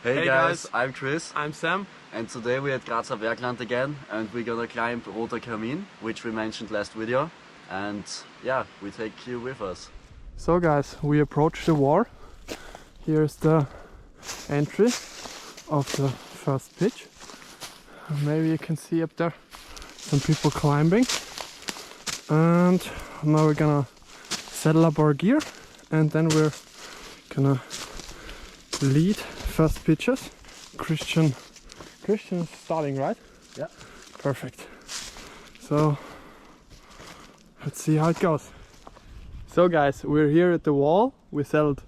Hey guys, I'm Chris. I'm Sam. And today we're at Grazer Bergland again and we're gonna climb Roter Kamin, which we mentioned last video. And yeah, we take you with us. So guys, we approach the wall. Here's the entry of the first pitch. Maybe you can see up there some people climbing. And now we're gonna settle up our gear and then we're gonna lead first pitches. Christian is starting, right? Yeah. Perfect. So let's see how it goes. So guys, we're here at the wall. We settled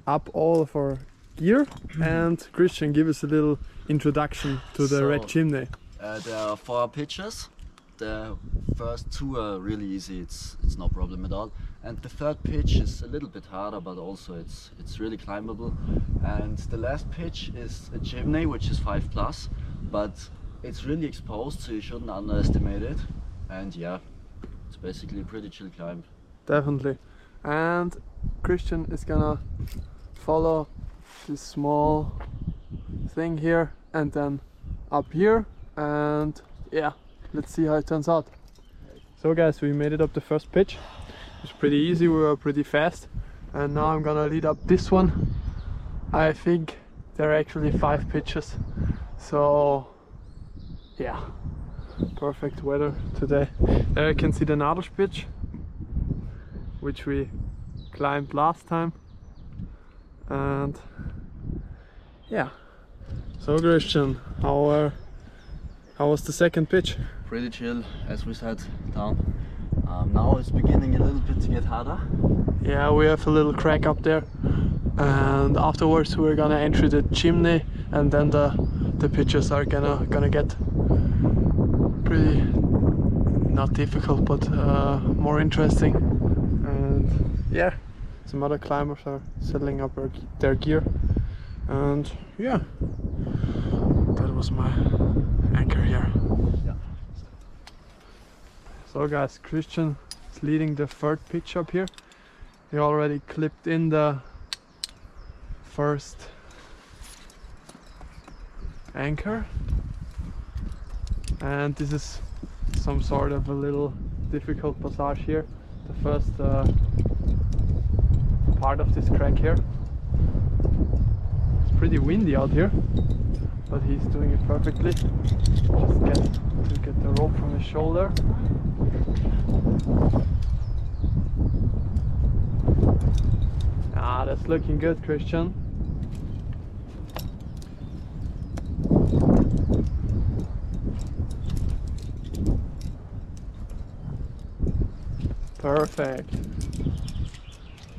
up all of our gear and Christian, give us a little introduction to the Red Chimney. There are 4 pitches. The first 2 are really easy, it's no problem at all. And the third pitch is a little bit harder, but also it's really climbable. And the last pitch is a chimney, which is 5+, but it's really exposed, so you shouldn't underestimate it. And yeah, it's basically a pretty chill climb. Definitely. And Christian is gonna follow this small thing here and then up here, and yeah, let's see how it turns out. So guys, we made it up the first pitch. It was pretty easy, we were pretty fast, and now I'm gonna lead up this one. I think there are actually 5 pitches, so yeah, perfect weather today. There you can see the Nadelspitz pitch, which we climbed last time. And yeah, so Christian, how was the second pitch? Pretty chill, as we said, down. Now it's beginning a little bit to get harder. Yeah, we have a little crack up there, and afterwards we're gonna enter the chimney, and then the pitches are gonna get pretty, not difficult, but more interesting. And yeah, some other climbers are settling up their gear, and yeah, that was my anchor here. Yeah. So guys, Christian is leading the third pitch up here. He already clipped in the first anchor, and this is some sort of a little difficult passage here, the first part of this crack here. It's pretty windy out here, but he's doing it perfectly. Just get the rope from his shoulder. Ah, that's looking good, Christian. Perfect.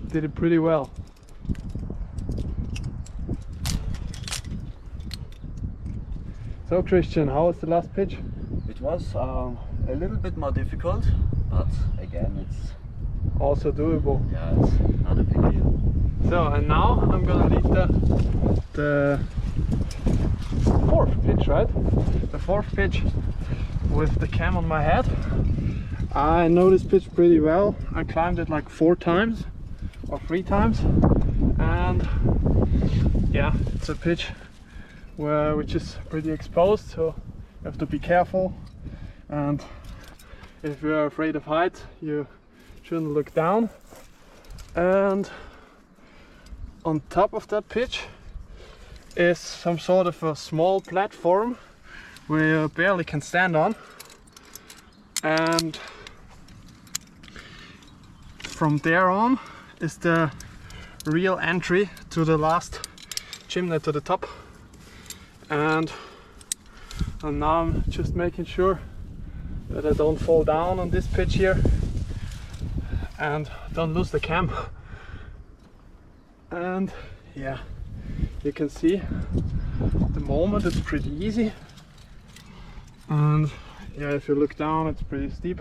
Did it pretty well. So Christian, how was the last pitch? It was a little bit more difficult, but again it's also doable. Yeah, it's not a big deal. So, and now I'm gonna lead the fourth pitch, right? The fourth pitch with the cam on my head. I know this pitch pretty well. I climbed it like 4 times or 3 times, and yeah, it's a pitch which is pretty exposed, so you have to be careful. And if you're afraid of heights, you shouldn't look down. And on top of that pitch is some sort of a small platform where you barely can stand on, and from there on is the real entry to the last chimney, to the top. And now I'm just making sure that I don't fall down on this pitch here and don't lose the cam. And yeah, you can see at the moment it's pretty easy, and yeah, if you look down it's pretty steep.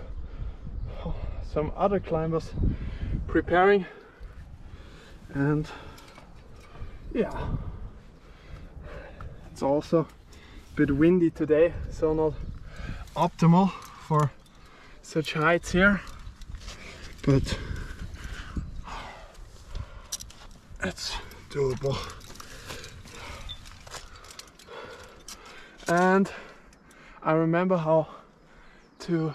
Some other climbers preparing, and yeah, it's also a bit windy today, so not optimal for such heights here, but it's doable. And I remember how to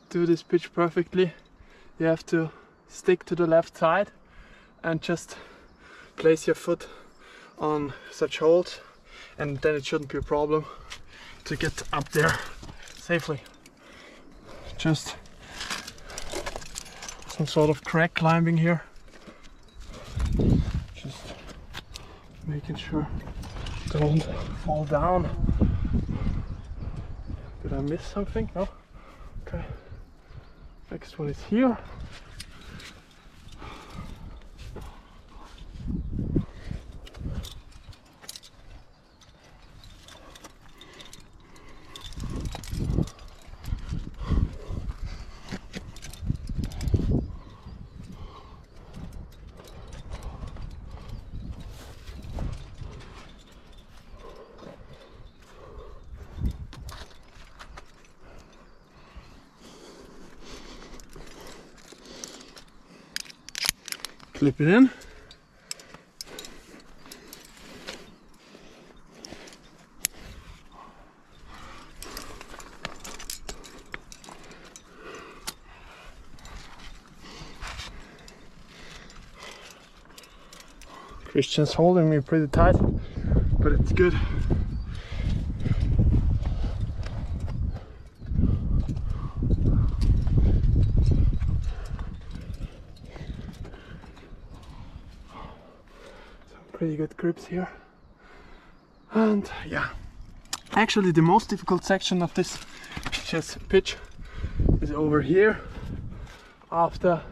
do this pitch perfectly. You have to stick to the left side and just place your foot on such holes, and then it shouldn't be a problem to get up there safely. Just some sort of crack climbing here. Just making sure don't fall down. Did I miss something? No? Okay. Next one is here. Clip it in. Christian's holding me pretty tight, but it's good. Pretty good grips here. And yeah, actually the most difficult section of this chess pitch is over here after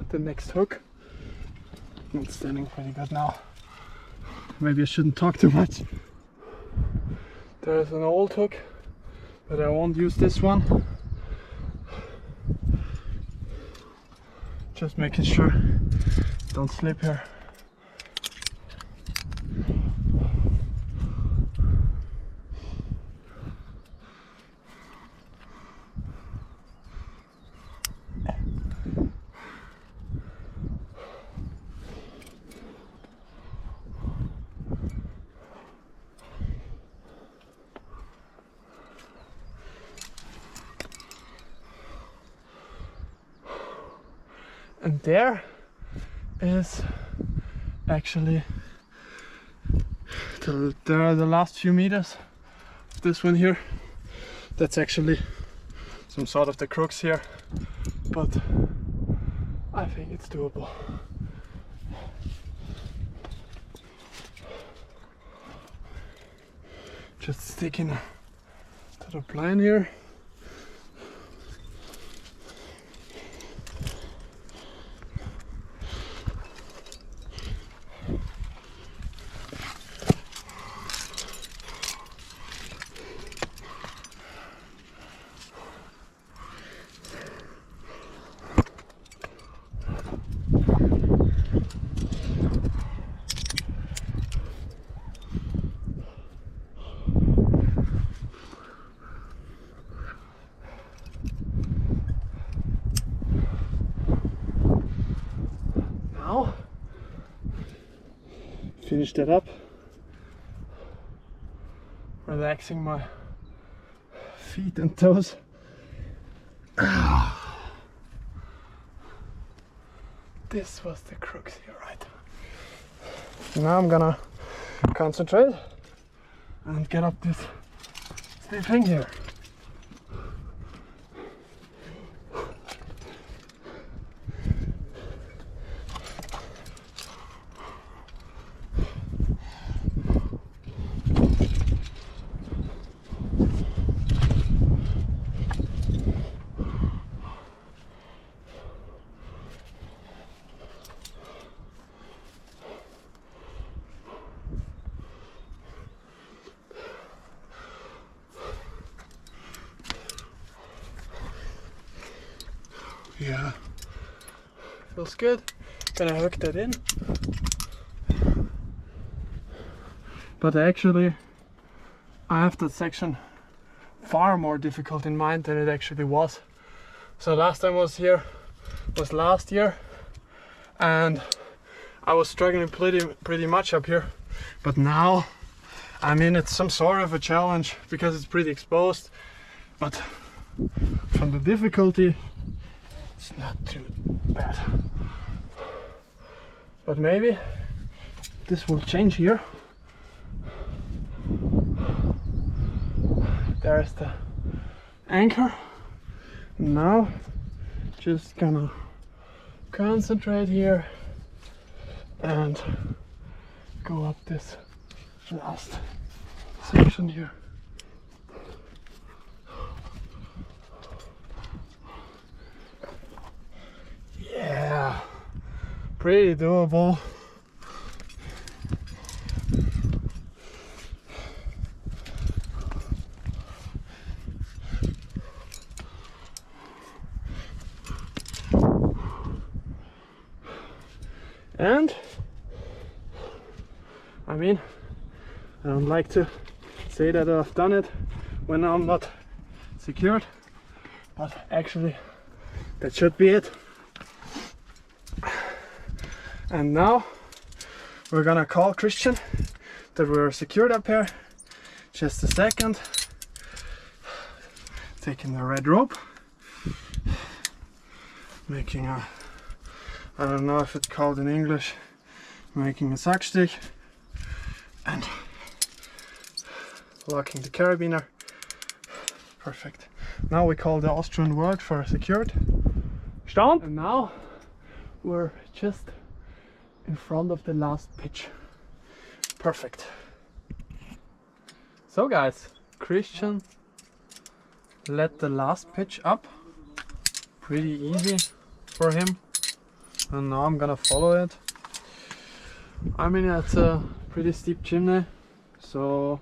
the next hook. I'm standing pretty good now. Maybe I shouldn't talk too much. There's an old hook, but I won't use this one. Just making sure don't slip here. And there is actually there are the last few meters of this one here. That's actually some sort of the crux here, but I think it's doable. Just sticking to the plan here. Finish that up, relaxing my feet and toes. This was the crux here, right? Now I'm gonna concentrate and get up this steep thing here. Yeah, feels good. Gonna hook that in. But actually, I have that section far more difficult in mind than it actually was. So last time I was here was last year, and I was struggling pretty much up here. But now I mean, it's some sort of a challenge because it's pretty exposed, but from the difficulty, it's not too bad. But maybe this will change here. There's the anchor. Now, just gonna concentrate here and go up this last section here. Yeah, pretty doable. And I mean, I don't like to say that I've done it when I'm not secured, but actually that should be it. And now we're gonna call Christian that we're secured up here. Just a second. Taking the red rope, making a, I don't know if it's called in English, making a sack stick and locking the carabiner. Perfect. Now we call the Austrian word for secured. Stand. And now we're just in front of the last pitch. Perfect. So guys, Christian led the last pitch up. Pretty easy for him. And now I'm gonna follow it. I mean, it's a pretty steep chimney, so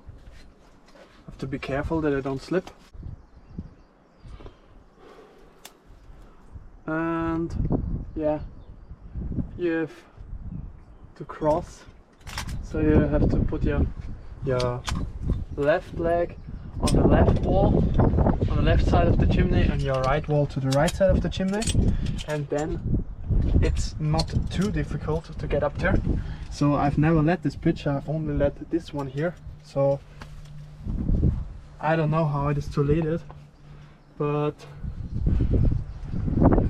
I have to be careful that I don't slip. And yeah, you have to cross, so you have to put your left leg on the left wall, on the left side of the chimney, and your right wall to the right side of the chimney, and then it's not too difficult to get up there. So I've never led this pitch, I've only led this one here, so I don't know how it is to lead it, but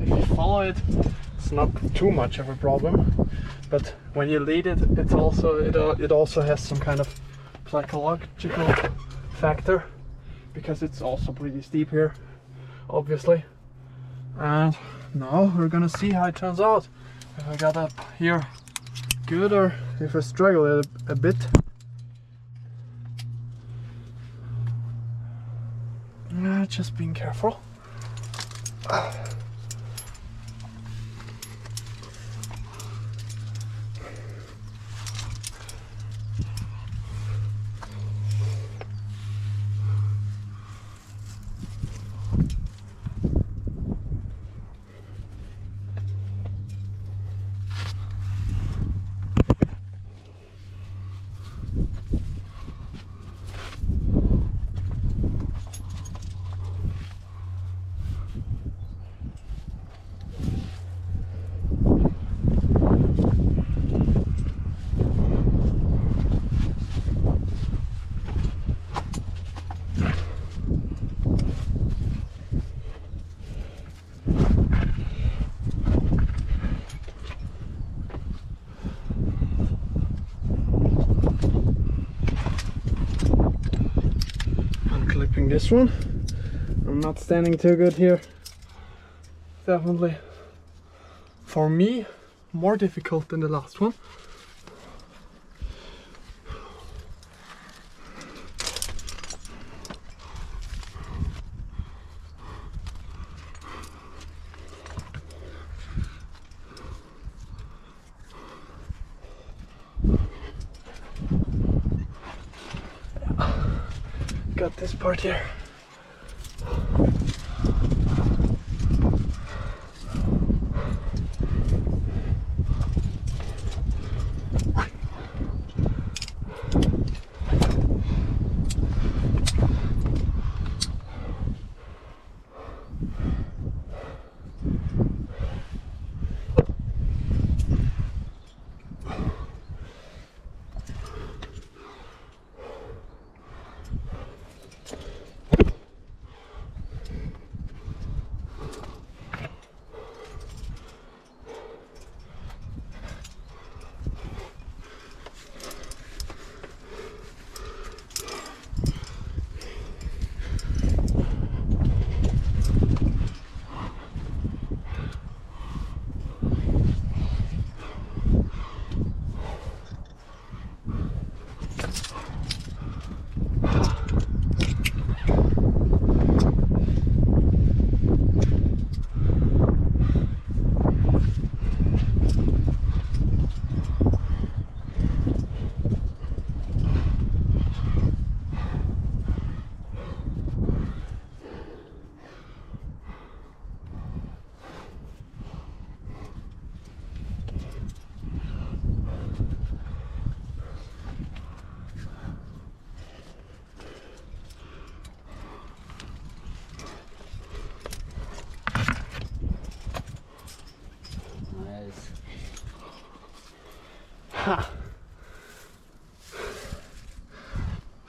if you follow it, it's not too much of a problem. But when you lead it, it also has some kind of psychological factor, because it's also pretty steep here, obviously. And now we're gonna see how it turns out. If I got up here good or if I struggle a bit. Just being careful. This one, I'm not standing too good here. Definitely for me more difficult than the last one. Got this part here.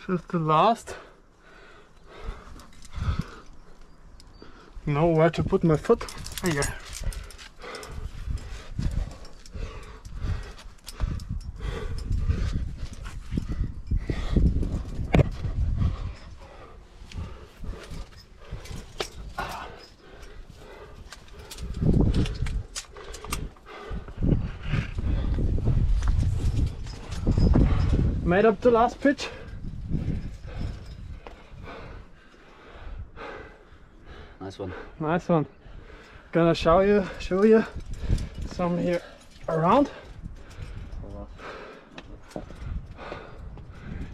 Just the last. Know where to put my foot. Here. Made up the last pitch. Nice one. Nice one. Gonna show you some here around.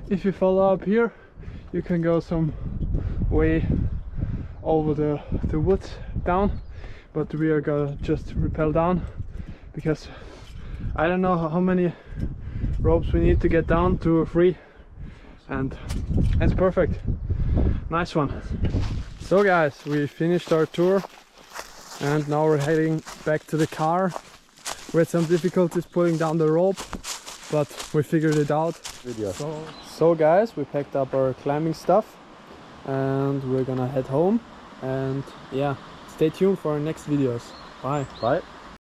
If you follow up here, you can go some way over the woods down, but we are gonna just rappel down because I don't know how many ropes we need to get down, 2 or 3, and it's perfect. Nice one. So guys, we finished our tour and now we're heading back to the car. We had some difficulties pulling down the rope, but we figured it out. So guys, we packed up our climbing stuff and we're gonna head home, and yeah, stay tuned for our next videos. Bye. Bye.